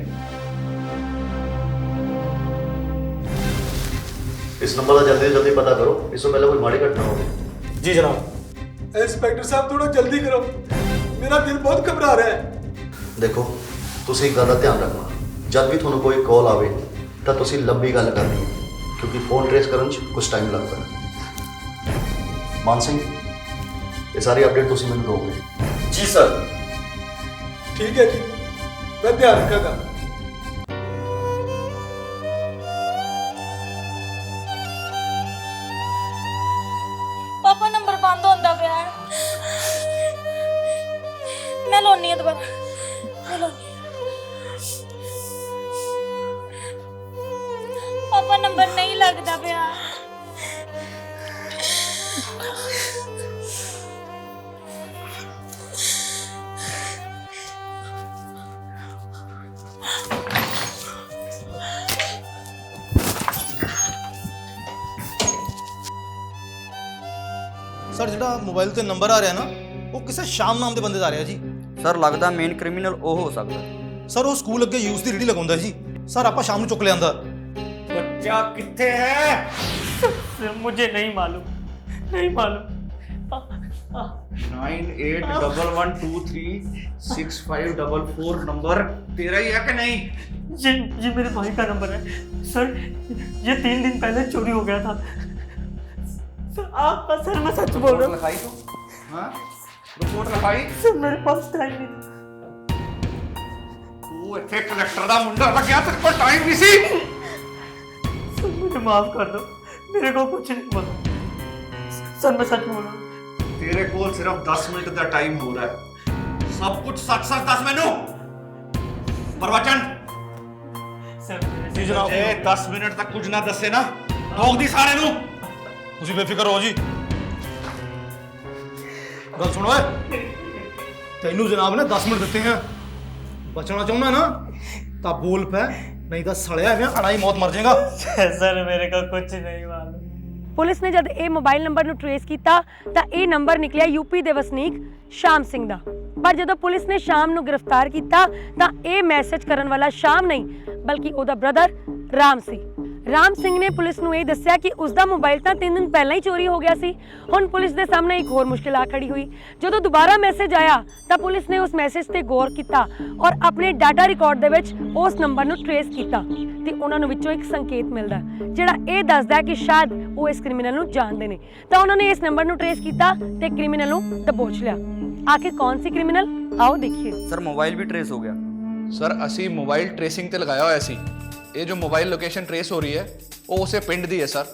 इस नंबर का जल्दी जल्दी पता करो, इससे पहले कोई माड़ी घटना हो गई। जी जनाब। इंस्पेक्टर साहब थोड़ा जल्दी करो, मेरा दिल बहुत घबरा रहा है। देखो तुसी गल का ध्यान रखना, जब भी थोड़ा कोई कॉल आवे तो तुसी लंबी गल करनी है, क्योंकि फोन ट्रेस करने च कुछ टाइम लगता है। मान सिंह, ये सारी अपडेट तुसी मैंने दोगे? जी सर। ठीक है जी, मैं ध्यान रखूंगा। पापा नंबर बंद होंदा पिया है। मैं लाउनी है दोबारा, मैं लाउनी। पापा नंबर नहीं लगदा पिया। ਸਰ ਜਿਹੜਾ ਮੋਬਾਈਲ ਤੇ ਨੰਬਰ ਆ ਰਿਹਾ ਨਾ, ਉਹ ਕਿਸੇ ਸ਼ਾਮ ਨਾਮ ਦੇ ਬੰਦੇ ਦਾ ਆ ਰਿਹਾ ਜੀ। ਸਰ ਲੱਗਦਾ ਮੇਨ ਕ੍ਰਿਮੀਨਲ ਉਹ ਹੋ ਸਕਦਾ। ਸਰ ਉਹ ਸਕੂਲ ਅੱਗੇ ਯੂਜ਼ ਦੀ ਰੇਹੜੀ ਲਗਾਉਂਦਾ ਜੀ। ਸਰ ਆਪਾਂ ਸ਼ਾਮ ਨੂੰ ਚੁੱਕ ਲਿਆਂਦਾ। बच्चा किथे है? सर मुझे नहीं मालूम, नहीं मालूम। 9811236544 नंबर तेरा ही है कि नहीं? ये मेरे भाई का नंबर है सर। ये 3 दिन पहले चोरी हो गया था सर। मैं सच बोल रहा हूँ। लिखाई तो हाँ, रिपोर्ट लिखाई सर मेरे पास टाइम नहीं था। तू इतने कलेक्टर का मुंडा लग गया, तेरे को टाइम नहीं सी। सर मुझे माफ कर दो, मेरे को कुछ नहीं पता सर, मैं सच बोल रहा हूँ। तेरे को सिर्फ 10 मिनट का टाइम हो रहा है, सब कुछ सच सच दस मैनू। प्रवचन जी जनाब। 10 मिनट तक कुछ ना दसे ना ठोक दी सारे नू। ਤੁਸੀਂ ਬੇਫਿਕਰ ਹੋ ਜੀ। ਗੱਲ ਸੁਣੋ ਓਏ, ਤੈਨੂੰ ਜਨਾਬ ਨੇ 10 ਮਿੰਟ ਦਿੱਤੇ ਆ। ਬਚਣਾ ਚਾਹੁੰਦਾ ਨਾ ਤਾਂ ਬੋਲ ਪੈ, ਨਹੀਂ ਤਾਂ ਸੜਿਆ ਐਵੇਂ ਅੜਾਈ ਮੌਤ ਮਰ ਜਾਏਗਾ। सर मेरे को कुछ नहीं मालूम। ਪੁਲਿਸ ਨੇ ਜਦ ਇਹ ਮੋਬਾਈਲ ਨੰਬਰ ਨੂੰ ਟਰੇਸ ਕੀਤਾ ਤਾਂ ਇਹ ਨੰਬਰ ਨਿਕਲਿਆ ਯੂਪੀ ਦੇ ਵਸਨੀਕ ਸ਼ਾਮ ਸਿੰਘ ਦਾ। ਪਰ ਜਦੋਂ ਪੁਲਿਸ ਨੇ ਸ਼ਾਮ ਨੂੰ ਗ੍ਰਿਫਤਾਰ ਕੀਤਾ ਤਾਂ ਇਹ ਮੈਸੇਜ ਕਰਨ ਵਾਲਾ ਸ਼ਾਮ ਨਹੀਂ ਬਲਕਿ ਉਹਦਾ ਬ੍ਰਦਰ ਰਾਮ ਸੀ। ਰਾਮ ਸਿੰਘ ਨੇ ਪੁਲਿਸ ਨੂੰ ਇਹ ਦੱਸਿਆ ਕਿ ਉਸ ਦਾ ਮੋਬਾਈਲ ਤਾਂ 3 ਦਿਨ ਪਹਿਲਾਂ ਹੀ ਚੋਰੀ ਹੋ ਗਿਆ ਸੀ। ਹੁਣ ਪੁਲਿਸ ਦੇ ਸਾਹਮਣੇ ਇੱਕ ਹੋਰ ਮੁਸ਼ਕਿਲ ਆ ਖੜੀ ਹੋਈ। ਜਦੋਂ ਦੁਬਾਰਾ ਮੈਸੇਜ ਆਇਆ ਤਾਂ ਪੁਲਿਸ ਨੇ ਉਸ ਮੈਸੇਜ ਤੇ ਗੌਰ ਕੀਤਾ ਔਰ ਆਪਣੇ ਡਾਟਾ ਰਿਕਾਰਡ ਦੇ ਵਿੱਚ ਉਸ ਨੰਬਰ ਨੂੰ ਟਰੇਸ ਕੀਤਾ ਤੇ ਉਹਨਾਂ ਨੂੰ ਵਿੱਚੋਂ ਇੱਕ ਸੰਕੇਤ ਮਿਲਦਾ ਜਿਹੜਾ ਇਹ ਦੱਸਦਾ ਕਿ ਸ਼ਾਇਦ ਉਹ ਇਸ ਕ੍ਰਿਮੀਨਲ ਨੂੰ ਜਾਣਦੇ ਨੇ। ਤਾਂ ਉਹਨਾਂ ਨੇ ਇਸ ਨੰਬਰ ਨੂੰ ਟਰੇਸ ਕੀਤਾ ਤੇ ਕ੍ਰਿਮੀਨਲ ਨੂੰ ਦਬੋਚ ਲਿਆ। ਆਖਿਰ ਕੌਣ ਸੀ ਕ੍ਰਿਮੀਨਲ, ਆਓ ਦੇਖੀਏ। ਸਰ ਮੋਬਾਈਲ ਵੀ ਟਰੇਸ ਹੋ ਗਿਆ। ਸਰ ਅਸੀਂ ਮੋਬਾਈਲ ਟ੍ਰੇਸਿੰਗ ਤੇ ਲਗਾਇਆ ਹੋਇਆ ਸੀ। ਇਹ ਜੋ ਮੋਬਾਈਲ ਲੋਕੇਸ਼ਨ ਟ੍ਰੇਸ ਹੋ ਰਹੀ ਹੈ ਉਹ ਉਸੇ ਪਿੰਡ ਦੀ ਹੈ ਸਰ।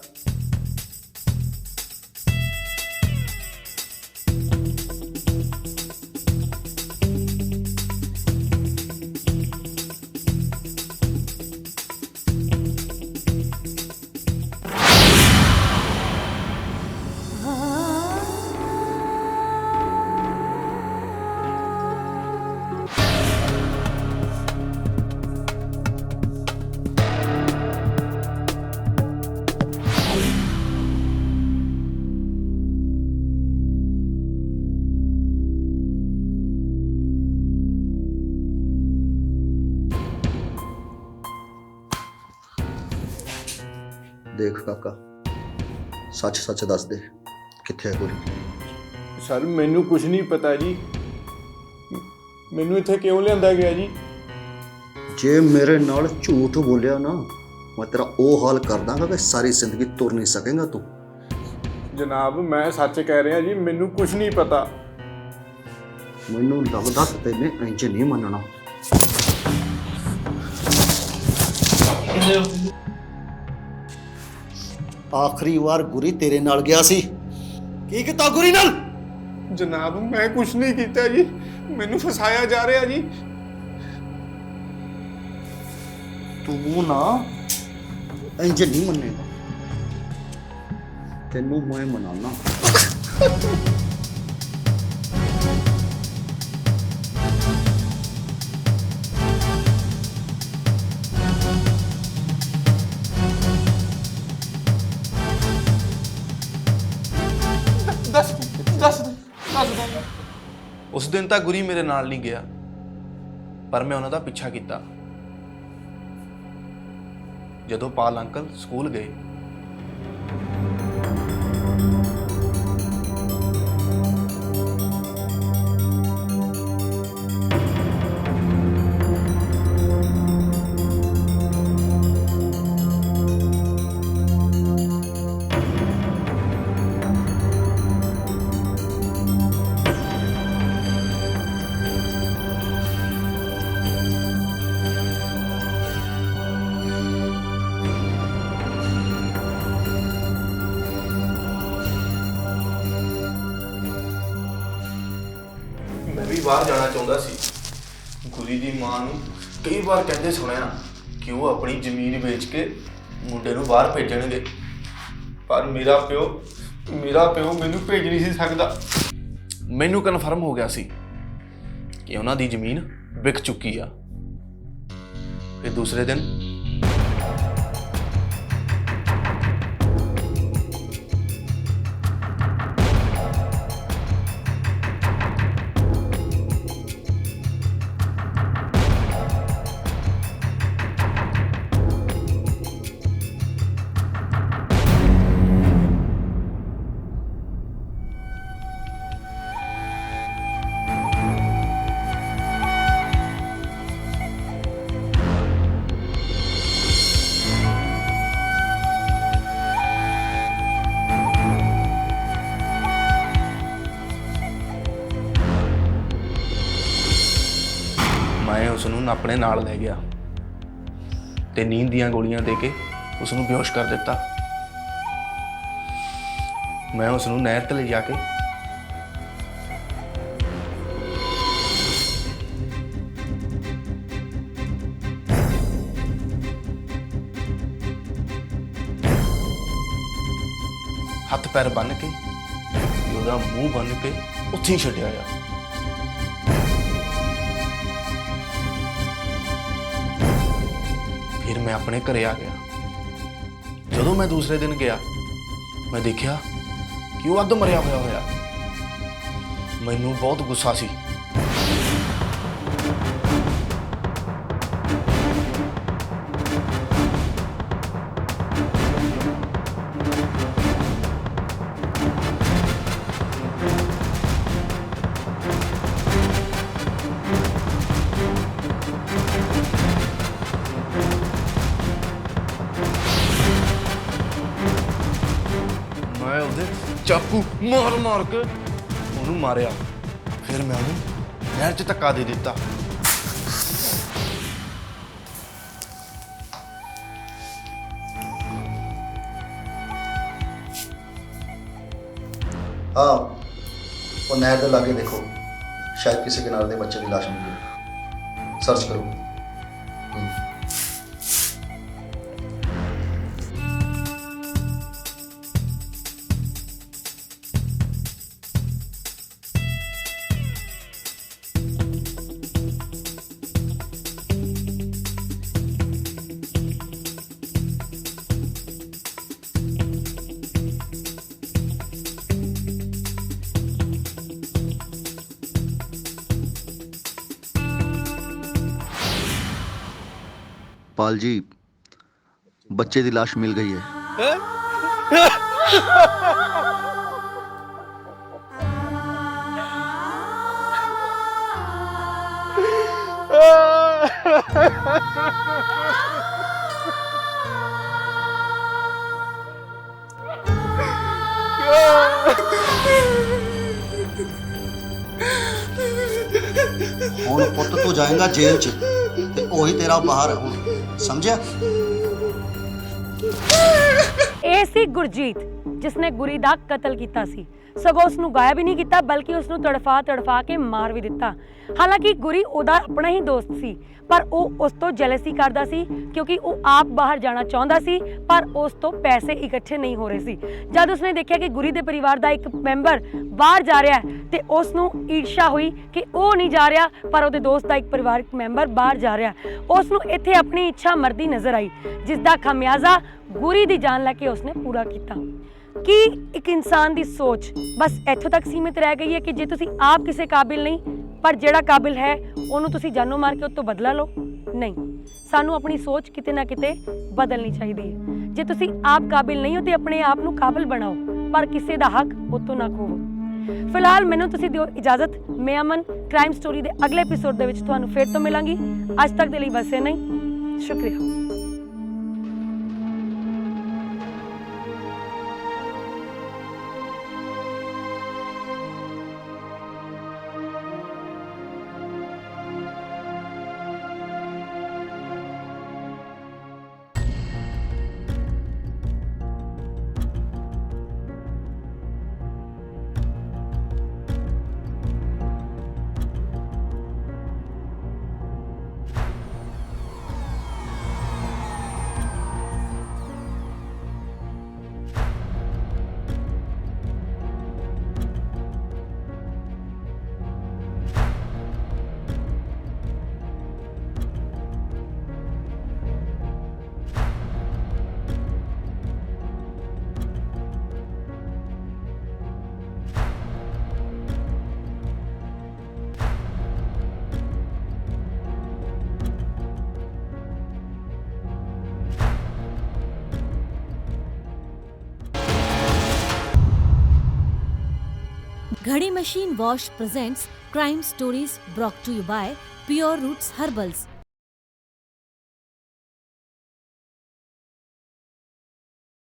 देख काका, सच सच दस दे, किथे है गोरी? सर मैनू कुछ नहीं पता जी, मैनू इत्थे क्यों लियांदा गया जी? जे मेरे नाल झूठ बोलिया ना, मैं तेरा ओ हाल कर दांगा कि सारी जिंदगी तुर नहीं सकेगा तू। जनाब मैं सच कह रहा जी, मैनू कुछ नहीं पता। मैनू लगदा तेने इंज नहीं मनना। आखिरी बार गुरी तेरे नाल गया सी, की कीता गुरी नाल? जनाब मैं कुछ नहीं कीता जी, मैनू फसाया जा रहा जी। तू ना इंज नहीं मनेगा, तेनू मैं मनाना। ਉਸ ਦਿਨ ਤਾਂ ਗੁਰੀ ਮੇਰੇ ਨਾਲ ਨਹੀਂ ਗਿਆ, ਪਰ ਮੈਂ ਉਹਨਾਂ ਦਾ ਪਿੱਛਾ ਕੀਤਾ। ਜਦੋਂ ਪਾਲ ਅੰਕਲ ਸਕੂਲ ਗਏ, ਮੈਂ ਵੀ ਬਾਹਰ ਜਾਣਾ ਚਾਹੁੰਦਾ ਸੀ। ਗੁਰੀ ਦੀ ਮਾਂ ਨੂੰ ਕਈ ਵਾਰ ਕਹਿੰਦੇ ਸੁਣਿਆ ਕਿ ਉਹ ਆਪਣੀ ਜ਼ਮੀਨ ਵੇਚ ਕੇ ਮੁੰਡੇ ਨੂੰ ਬਾਹਰ ਭੇਜਣਗੇ, ਪਰ ਮੇਰਾ ਪਿਓ ਮੈਨੂੰ ਭੇਜ ਨਹੀਂ ਸੀ ਸਕਦਾ। ਮੈਨੂੰ ਕਨਫਰਮ ਹੋ ਗਿਆ ਸੀ ਕਿ ਉਹਨਾਂ ਦੀ ਜ਼ਮੀਨ ਵਿਕ ਚੁੱਕੀ ਆ। ਫਿਰ ਦੂਸਰੇ ਦਿਨ ਮੈਂ ਉਸ ਨੂੰ ਆਪਣੇ ਨਾਲ ਲੈ ਗਿਆ ਤੇ ਨੀਂਦ ਦੀਆਂ ਗੋਲੀਆਂ ਦੇ ਕੇ ਉਸ ਨੂੰ ਬੇਹੋਸ਼ ਕਰ ਦਿੱਤਾ। ਮੈਂ ਉਸ ਨੂੰ ਨਹਿਰ ਤੇ ਲੈ ਜਾ ਕੇ ਹੱਥ ਪੈਰ ਬੰਨ੍ਹ ਕੇ ਉਹਦਾ ਮੂੰਹ ਬੰਨ੍ਹ ਕੇ ਉੱਥੇ ਹੀ ਛੱਡਿਆ ਆ। ਫਿਰ ਮੈਂ ਆਪਣੇ ਘਰੇ ਆ ਗਿਆ। ਜਦੋਂ ਮੈਂ ਦੂਸਰੇ ਦਿਨ ਗਿਆ, ਮੈਂ ਦੇਖਿਆ ਕਿ ਉਹ ਅੱਧ ਮਰਿਆ ਹੋਇਆ। ਮੈਨੂੰ ਬਹੁਤ ਗੁੱਸਾ ਸੀ। ਮੈਂ ਉਹਦੇ ਚਾਕੂ ਮਾਰ ਕੇ ਉਹਨੂੰ ਮਾਰਿਆ। ਫਿਰ ਮੈਂ ਉਹਨੂੰ ਨਹਿਰ 'ਚ ਧੱਕਾ ਦੇ ਦਿੱਤਾ। हाँ वो नहर के लागे देखो, शायद किसी किनारे दे बच्चे की लाश मिली। सर्च करो। पाल जी, बच्चे की लाश मिल गई है। हुण पुत्त तू जाएगा जेल च ते ओही तेरा बाहर है हुण, समझिया? ਇਹ ਸੀ ਗੁਰਜੀਤ ਜਿਸਨੇ ਗੁਰੀ ਦਾ ਕਤਲ ਕੀਤਾ ਸੀ। ਸਗੋਂ ਉਸ ਨੂੰ ਗਾਇਬ ਹੀ ਨਹੀਂ ਕੀਤਾ ਬਲਕਿ ਉਸ ਨੂੰ ਤੜਫਾ ਕੇ ਮਾਰ ਵੀ ਦਿੱਤਾ। ਹਾਲਾਂਕਿ ਗੁਰੀ ਉਹਦਾ ਆਪਣਾ ਹੀ ਦੋਸਤ ਸੀ, ਪਰ ਉਹ ਉਸ ਤੋਂ ਜੈਲਸੀ ਕਰਦਾ ਸੀ ਕਿਉਂਕਿ ਉਹ ਆਪ ਬਾਹਰ ਜਾਣਾ ਚਾਹੁੰਦਾ ਸੀ ਪਰ ਉਸ ਤੋਂ ਪੈਸੇ ਇਕੱਠੇ ਨਹੀਂ ਹੋ ਰਹੇ ਸੀ। ਜਦ ਉਸਨੇ ਦੇਖਿਆ ਕਿ ਗੁਰੀ ਦੇ ਪਰਿਵਾਰ ਦਾ ਇੱਕ ਮੈਂਬਰ ਬਾਹਰ ਜਾ ਰਿਹਾ ਹੈ ਤੇ ਉਸ ਨੂੰ ਈਰਸ਼ਾ ਹੋਈ ਕਿ ਉਹ ਨਹੀਂ ਜਾ ਰਿਹਾ ਪਰ ਉਹਦੇ ਦੋਸਤ ਦਾ ਇੱਕ ਪਰਿਵਾਰਕ ਮੈਂਬਰ ਬਾਹਰ ਜਾ ਰਿਹਾ। ਉਸ ਨੂੰ ਇੱਥੇ ਆਪਣੀ ਇੱਛਾ ਮਰਦੀ ਨਜ਼ਰ ਆਈ ਜਿਸ ਦਾ ਖਮਿਆਜ਼ਾ ਗੁਰੀ ਦੀ ਜਾਨ ਲੈ ਕੇ ਉਸਨੇ ਪੂਰਾ ਕੀਤਾ। ਕਿ ਇੱਕ ਇਨਸਾਨ ਦੀ ਸੋਚ ਬਸ ਇੱਥੋਂ ਤੱਕ ਸੀਮਿਤ ਰਹਿ ਗਈ ਹੈ ਕਿ ਜੇ ਤੁਸੀਂ ਆਪ ਕਿਸੇ ਕਾਬਿਲ ਨਹੀਂ, ਪਰ ਜਿਹੜਾ ਕਾਬਿਲ ਹੈ ਉਹਨੂੰ ਤੁਸੀਂ ਜਾਨੋਂ ਮਾਰ ਕੇ ਉਹ ਤੋਂ ਬਦਲਾ ਲਓ? ਨਹੀਂ, ਸਾਨੂੰ ਆਪਣੀ ਸੋਚ ਕਿਤੇ ਨਾ ਕਿਤੇ ਬਦਲਣੀ ਚਾਹੀਦੀ ਹੈ। ਜੇ ਤੁਸੀਂ ਆਪ ਕਾਬਿਲ ਨਹੀਂ ਹੋ ਤੇ ਆਪਣੇ ਆਪ ਨੂੰ ਕਾਬਿਲ ਬਣਾਓ, ਪਰ ਕਿਸੇ ਦਾ ਹੱਕ ਉਤੋਂ ਨਾ ਖੋਵੋ। ਫਿਲਹਾਲ ਮੈਨੂੰ ਤੁਸੀਂ ਦਿਓ ਇਜਾਜ਼ਤ। ਮੈਂ ਅਮਨ ਕ੍ਰਾਈਮ ਸਟੋਰੀ ਦੇ ਅਗਲੇ ਐਪੀਸੋਡ ਦੇ ਵਿੱਚ ਤੁਹਾਨੂੰ ਫਿਰ ਤੋਂ ਮਿਲਾਂਗੀ। ਅੱਜ ਤੱਕ ਦੇ ਲਈ ਬਸ ਇੰਨਾ ਹੀ। ਸ਼ੁਕਰੀਆ। Ghadi Machine Wash presents Crime Stories brought to you by Pure Roots Herbals.